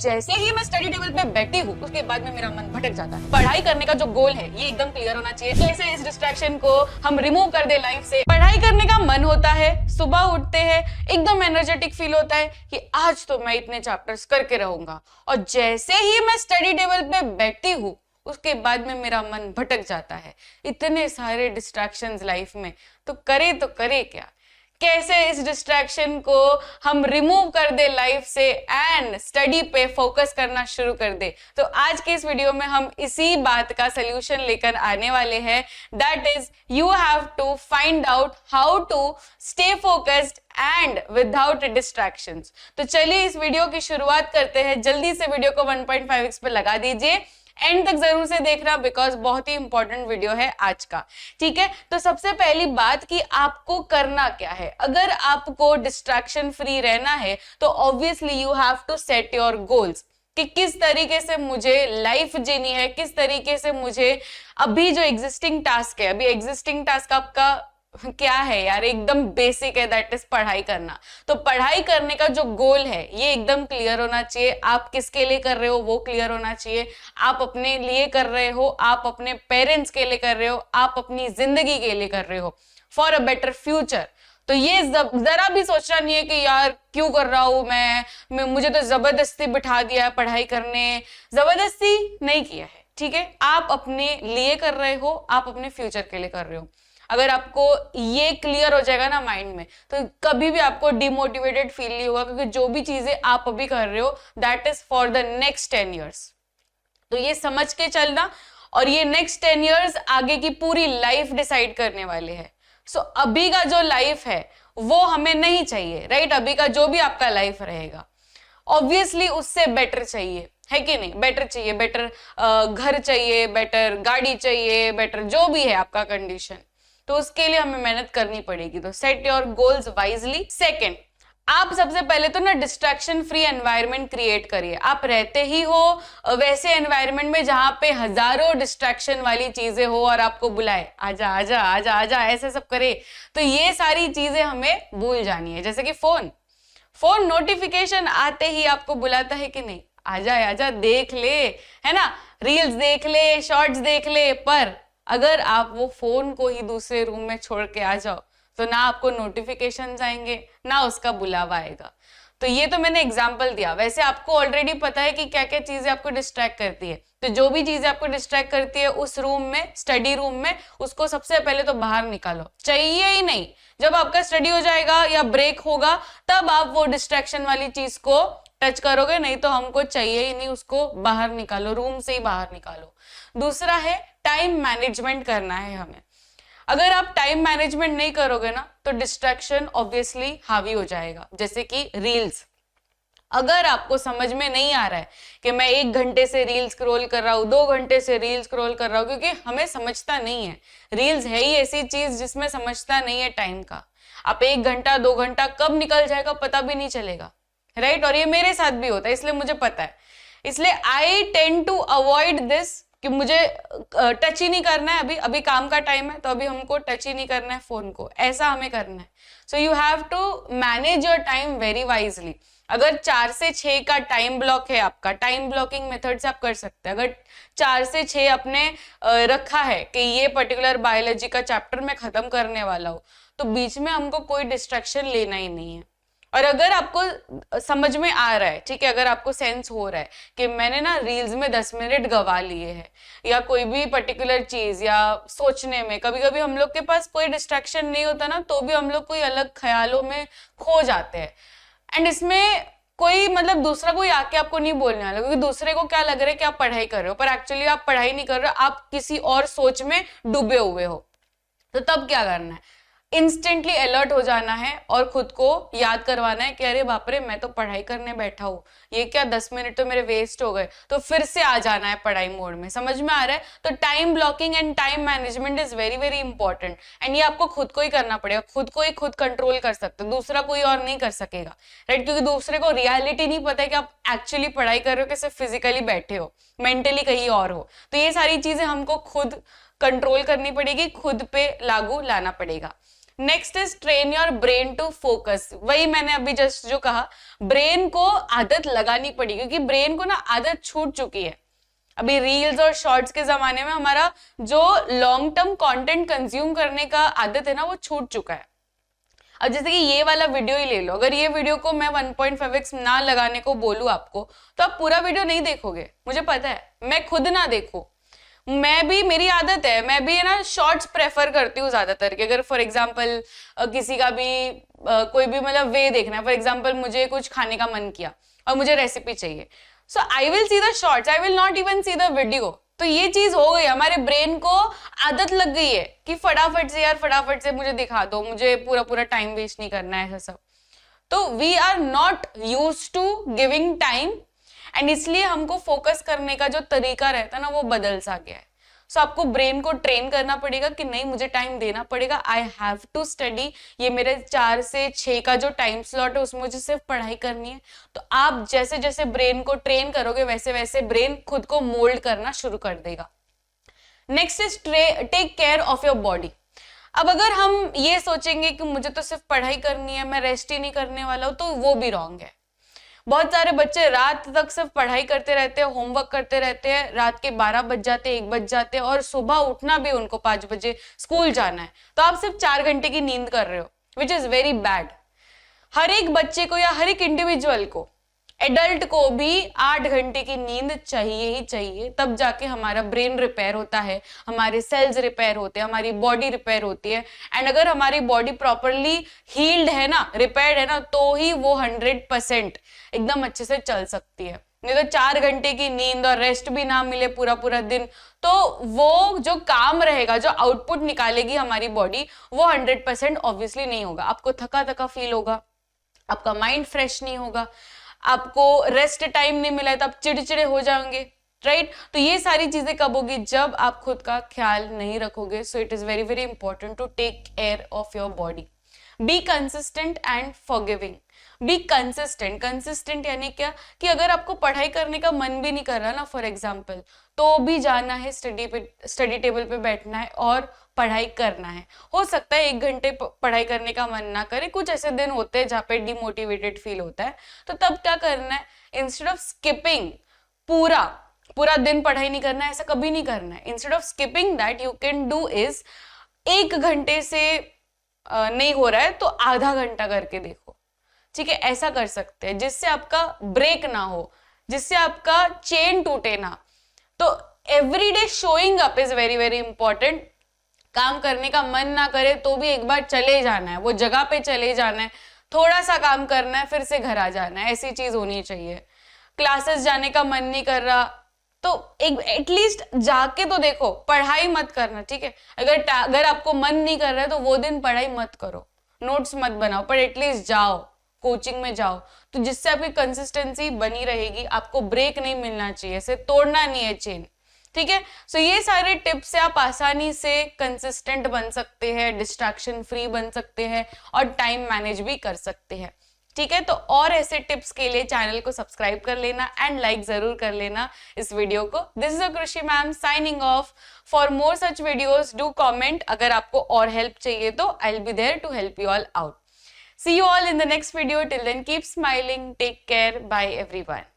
जैसे ही मैं study table पे बैठी हूँ उसके बाद में मेरा मन भटक जाता है। पढ़ाई करने का जो गोल है ये एकदम क्लियर होना चाहिए। कैसे इस डिस्ट्रैक्शन को हम रिमूव कर दे लाइफ से। पढ़ाई करने का मन होता है, सुबह उठते हैं एकदम एनर्जेटिक फील होता है कि आज तो मैं इतने चैप्टर्स करके रहूंगा, और जैसे ही मैं स्टडी टेबल पे बैठती हूँ उसके बाद में मेरा मन भटक जाता है। इतने सारे डिस्ट्रैक्शंस लाइफ में, तो करे क्या। कैसे इस डिस्ट्रैक्शन को हम रिमूव कर दे लाइफ से एंड स्टडी पे फोकस करना शुरू कर दे। तो आज के इस वीडियो में हम इसी बात का सलूशन लेकर आने वाले हैं। That is you have to find out how to stay focused and without distractions. तो चलिए इस वीडियो की शुरुआत करते हैं। जल्दी से वीडियो को 1.5x पे लगा दीजिए, एंड तक जरूर से देखना बिकॉज बहुत ही इंपॉर्टेंट वीडियो है आज का। ठीक है, तो सबसे पहली बात कि आपको करना क्या है। अगर आपको डिस्ट्रैक्शन फ्री रहना है तो obviously you have to set your goals कि किस तरीके से मुझे लाइफ जीनी है, किस तरीके से मुझे अभी जो एग्जिस्टिंग टास्क है, अभी एग्जिस्टिंग टास्क आपका क्या है यार, एकदम बेसिक है, दैट इज पढ़ाई करना। तो पढ़ाई करने का जो गोल है ये एकदम क्लियर होना चाहिए। आप किसके लिए कर रहे हो वो क्लियर होना चाहिए। आप अपने लिए कर रहे हो, आप अपने पेरेंट्स के लिए कर रहे हो, आप अपनी जिंदगी के लिए कर रहे हो, फॉर अ बेटर फ्यूचर। तो ये जरा भी सोचना नहीं है कि यार क्यों कर रहा हूं मैं मुझे तो जबरदस्ती बिठा दिया है पढ़ाई करने। जबरदस्ती नहीं किया है, ठीक है। आप अपने लिए कर रहे हो, आप अपने फ्यूचर के लिए कर रहे हो। अगर आपको ये क्लियर हो जाएगा ना माइंड में, तो कभी भी आपको डिमोटिवेटेड फील नहीं होगा, क्योंकि जो भी चीजें आप अभी कर रहे हो that is for the next 10 years। तो ये समझ के चलना, और ये नेक्स्ट 10 years आगे की पूरी लाइफ डिसाइड करने वाले हैं। सो अभी का जो लाइफ है वो हमें नहीं चाहिए, राइट। अभी का जो भी आपका लाइफ रहेगा ऑब्वियसली उससे बेटर चाहिए, है कि नहीं। बेटर चाहिए, बेटर घर चाहिए, बेटर गाड़ी चाहिए, बेटर जो भी है आपका कंडीशन, तो उसके लिए हमें मेहनत करनी पड़ेगी। तो set your goals wisely. Second, आप सबसे पहले तो ना डिस्ट्रैक्शन फ्री एनवायरनमेंट क्रिएट करिए। आप रहते ही हो वैसे एनवायरनमेंट में जहां पे हजारों डिस्ट्रैक्शन वाली चीजें हो और आपको बुलाए आजा आजा आजा आजा ऐसे सब करे, तो ये सारी चीजें हमें भूल जानी है। जैसे कि फोन नोटिफिकेशन आते ही आपको बुलाता है कि नहीं, आजा आजा देख ले, है ना, रील्स देख ले, शॉर्ट्स देख ले। पर अगर आप वो फोन को ही दूसरे रूम में छोड़ के आ जाओ तो ना आपको नोटिफिकेशंस आएंगे ना उसका बुलावा आएगा। तो ये तो मैंने एग्जांपल दिया। वैसे आपको ऑलरेडी पता है कि क्या क्या चीजें आपको डिस्ट्रैक्ट करती है। तो जो भी चीजें आपको डिस्ट्रैक्ट करती है उस रूम में, स्टडी रूम में, उसको सबसे पहले तो बाहर निकालो, चाहिए ही नहीं। जब आपका स्टडी हो जाएगा या ब्रेक होगा तब आप वो डिस्ट्रैक्शन वाली चीज को टच करोगे, नहीं तो हमको चाहिए ही नहीं, उसको बाहर निकालो, रूम से ही बाहर निकालो। दूसरा है टाइम मैनेजमेंट करना है हमें। अगर आप टाइम मैनेजमेंट नहीं करोगे ना तो डिस्ट्रैक्शन ऑब्वियसली हावी हो जाएगा। जैसे कि रील्स, अगर आपको समझ में नहीं आ रहा है कि मैं 1 घंटे से रील स्क्रॉल कर रहा हूँ, 2 घंटे से रील स्क्रॉल कर रहा हूँ, क्योंकि हमें समझता नहीं है। रील्स है ही ऐसी चीज जिसमें समझता नहीं है टाइम का। आप 1 घंटा 2 घंटा कब निकल जाएगा पता भी नहीं चलेगा, राइट। और ये मेरे साथ भी होता है, इसलिए मुझे पता है। इसलिए I tend to avoid this कि मुझे टच ही नहीं करना है। अभी काम का टाइम है तो अभी हमको टच ही नहीं करना है फोन को, ऐसा हमें करना है। So you have to manage your time very wisely. अगर 4 से 6 का टाइम ब्लॉक है आपका, टाइम ब्लॉकिंग मेथड से आप कर सकते हैं। अगर 4 से 6 आपने रखा है कि ये पर्टिकुलर बायोलॉजी का चैप्टर मैं खत्म करने वाला हूँ, तो बीच में हमको कोई डिस्ट्रैक्शन लेना ही नहीं है। और अगर आपको समझ में आ रहा है, ठीक है, अगर आपको सेंस हो रहा है कि मैंने ना रील्स में 10 मिनट गवा लिए हैं, या कोई भी पर्टिकुलर चीज या सोचने में, कभी कभी हम लोग के पास कोई डिस्ट्रैक्शन नहीं होता ना तो भी हम लोग कोई अलग ख्यालों में खो जाते हैं। एंड इसमें कोई मतलब दूसरा कोई आके आपको नहीं बोलने वाला, क्योंकि दूसरे को क्या लग रहा है कि आप पढ़ाई कर रहे हो, पर एक्चुअली आप पढ़ाई नहीं कर रहे हो, आप किसी और सोच में डूबे हुए हो। तो तब क्या करना है, इंस्टेंटली अलर्ट हो जाना है और खुद को याद करवाना है कि अरे बाप रे मैं तो पढ़ाई करने बैठा हूँ, ये क्या 10 मिनट तो मेरे वेस्ट हो गए। तो फिर से आ जाना है पढ़ाई मोड में। समझ में आ रहा है। तो time blocking and time management is very very important, and ये आपको खुद को ही करना पड़ेगा। खुद को ही खुद कंट्रोल कर सकते हो, दूसरा कोई और नहीं कर सकेगा, राइट। क्योंकि दूसरे को रियलिटी नहीं पता है कि आप एक्चुअली पढ़ाई कर रहे हो कि सिर्फ फिजिकली बैठे हो, मेंटली कहीं और हो। तो ये सारी चीजें हमको खुद कंट्रोल करनी पड़ेगी, खुद पे लागू लाना पड़ेगा। Next is train your brain to focus. वही मैंने अभी जस्ट जो कहा, ब्रेन को आदत लगानी पड़ी, क्योंकि ब्रेन को ना आदत छूट चुकी है। अभी रील्स और शॉर्ट्स के जमाने में हमारा जो लॉन्ग टर्म कंटेंट कंज्यूम करने का आदत है ना, वो छूट चुका है। अब जैसे कि ये वाला वीडियो ही ले लो, अगर ये वीडियो को मैं 1.5x ना लगाने को बोलूं आपको, तो आप पूरा वीडियो नहीं देखोगे, मुझे पता है। मैं खुद ना देखूं, मैं भी, मेरी आदत है, मैं भी है ना शॉर्ट्स प्रेफर करती हूँ ज्यादातर कि अगर फॉर एग्जांपल किसी का भी कोई भी मतलब वे देखना है, फॉर एग्जांपल मुझे कुछ खाने का मन किया और मुझे रेसिपी चाहिए, so I will see the shorts, I will not even see the video. तो ये चीज हो गई, हमारे ब्रेन को आदत लग गई है कि फटाफट से यार, फटाफट से मुझे दिखा दो, मुझे पूरा पूरा टाइम वेस्ट नहीं करना है, ऐसा सब। तो we are not use to giving time, and इसलिए हमको फोकस करने का जो तरीका रहता है ना, वो बदल सा गया है। सो आपको ब्रेन को ट्रेन करना पड़ेगा कि नहीं, मुझे टाइम देना पड़ेगा, आई हैव टू स्टडी। ये मेरे 4 से 6 का जो टाइम स्लॉट है, उसमें मुझे सिर्फ पढ़ाई करनी है। तो आप जैसे जैसे ब्रेन को ट्रेन करोगे, वैसे वैसे ब्रेन खुद को मोल्ड करना शुरू कर देगा। Next is take care of your body. अब अगर हम ये सोचेंगे कि मुझे तो सिर्फ पढ़ाई करनी है, मैं रेस्ट ही नहीं करने वाला हूं, तो वो भी रॉन्ग है। बहुत सारे बच्चे रात तक सिर्फ पढ़ाई करते रहते हैं, होमवर्क करते रहते हैं, रात के 12 बज जाते हैं, 1 बज जाते हैं, और सुबह उठना भी उनको 5 बजे स्कूल जाना है। तो आप सिर्फ 4 घंटे की नींद कर रहे हो, विच इज वेरी बैड। हर एक बच्चे को या हर एक इंडिविजुअल को, एडल्ट को भी 8 घंटे की नींद चाहिए ही चाहिए, तब जाके हमारा ब्रेन रिपेयर होता है, हमारे सेल्स रिपेयर होते हैं, हमारी बॉडी रिपेयर होती है। एंड अगर हमारी बॉडी प्रॉपरली हील्ड है ना, रिपेयर्ड है ना, तो ही वो 100% एकदम अच्छे से चल सकती है। नहीं तो 4 घंटे की नींद और रेस्ट भी ना मिले पूरा पूरा दिन, तो वो जो काम रहेगा, जो आउटपुट निकालेगी हमारी बॉडी, वो 100% ऑब्वियसली नहीं होगा। आपको थका थका फील होगा, आपका माइंड फ्रेश नहीं होगा, आपको रेस्ट टाइम नहीं मिला है तो आप चिड़चिड़े हो जाएंगे, राइट। तो ये सारी चीजें कब होगी, जब आप खुद का ख्याल नहीं रखोगे। So it is very very important to take care of your body. Be consistent and forgiving. Be consistent. Consistent यानी क्या, कि अगर आपको पढ़ाई करने का मन भी नहीं कर रहा ना, फॉर एग्जाम्पल, तो भी जाना है, स्टडी टेबल पे बैठना है और पढ़ाई करना है। हो सकता है 1 घंटे पढ़ाई करने का मन ना करे, कुछ ऐसे दिन होते हैं जहाँ पे डिमोटिवेटेड फील होता है, तो तब क्या करना है, इंस्टेड ऑफ स्किपिंग पूरा पूरा दिन पढ़ाई नहीं करना है, ऐसा कभी नहीं करना है। Instead of skipping that, you can do is 1 घंटे से नहीं हो रहा है तो आधा घंटा करके देखो, ठीक है। ऐसा कर सकते हैं जिससे आपका ब्रेक ना हो, जिससे आपका चेन टूटे ना। तो everyday showing up is very very important. काम करने का मन ना करे तो भी एक बार चले जाना है, वो जगह पे चले जाना है, थोड़ा सा काम करना है, फिर से घर आ जाना है, ऐसी चीज होनी चाहिए। क्लासेस जाने का मन नहीं कर रहा तो एक एटलीस्ट जाके तो देखो, पढ़ाई मत करना, ठीक है। अगर आपको मन नहीं कर रहा है तो वो दिन पढ़ाई मत करो, नोट्स मत बनाओ, पर एटलीस्ट जाओ, कोचिंग में जाओ, तो जिससे आपकी कंसिस्टेंसी बनी रहेगी। आपको ब्रेक नहीं मिलना चाहिए, इसे तोड़ना नहीं है चेन, ठीक है। सो ये सारे टिप्स से आप आसानी से कंसिस्टेंट बन सकते हैं, डिस्ट्रैक्शन फ्री बन सकते हैं और टाइम मैनेज भी कर सकते हैं, ठीक है। तो और ऐसे टिप्स के लिए चैनल को सब्सक्राइब कर लेना एंड लाइक जरूर कर लेना इस वीडियो को। This is Krishi ma'am signing off. For more such videos do comment. अगर आपको और हेल्प चाहिए तो I will be there to help you all out. See you all in the next video. Till then, keep smiling. Take care. Bye everyone.